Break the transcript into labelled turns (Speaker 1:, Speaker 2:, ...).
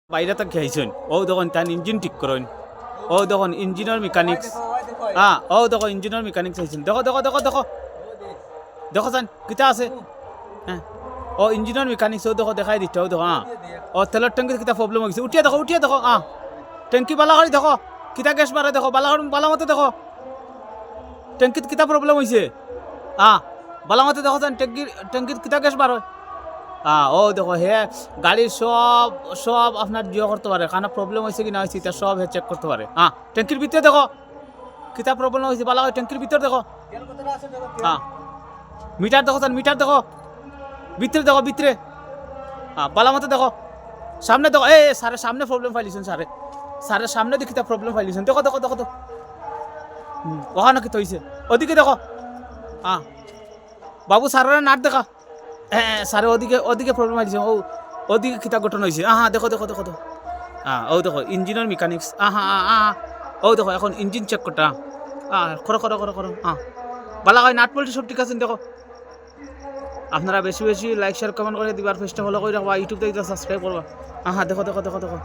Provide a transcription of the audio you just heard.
Speaker 1: বাইরে তাকে খাইছেন ও দেখুন তার ইঞ্জিন ঠিক করেন ও দেখুন ইঞ্জিনের মেকানিক্স ও দেখো ইঞ্জিনের মেকানিক্স আইছেন দেখো দেখো দেখো দেখো দেখো যান কিতা আছে হ্যাঁ ও ইঞ্জিনের মেকানিক্স ও দেখো দেখাই দিচ্ছে ও দেখো ও তেলের ট্যাঙ্কির কিতা প্রবলেম হয়েছে উঠিয়ে দেখো ট্যাঙ্কি বালা করে দেখো কিতা গ্যাস মারে দেখো বালা মতো দেখো ট্যাঙ্কিত কিতা প্রবলেম হয়েছে বালা মতো দেখো যান ট্যাঙ্কিত কিতা গ্যাস বার হয় ও দেখো হে গাড়ির সব আপনার জিও করতে পারে খানা প্রবলেম হয়েছে কি না হয়েছে এটা সব হে চেক করতে পারে ট্যাঙ্কির ভিতরে দেখো কিতা প্রবলেম হয়েছে বালা হয় ট্যাঙ্কির ভিতরে দেখো মিটার দেখো তার মিটার দেখো ভিতরে দেখো ভিতরে বালা মতো দেখো সামনে দেখো স্যারের সামনে প্রবলেম ফাইলিছেন স্যারের সামনে দেখি তা প্রবলেম ফাইলিছেন দেখো দেখো দেখো তো ওখানে কি হয়েছে ওদিকে দেখো বাবু স্যারের নাট দেখা স্যারে ওদিকে প্রবলেম ফাইলিছে ওদিকে কিতা ঘটনা হয়েছে দেখো দেখো দেখো তো ও দেখো ইঞ্জিনের মেকানিক্স ও দেখো এখন ইঞ্জিন চেক করটা করো বালা হয় নাট বলতে সব ঠিক আছেন দেখো আপনারা বেশি বেশি লাইক শেয়ার কমেন্ট করে দিবার চেষ্টা ফলো করে রাখবা ইউটিউব থেকে সাবস্ক্রাইব করবা দেখো দেখো দেখো দেখো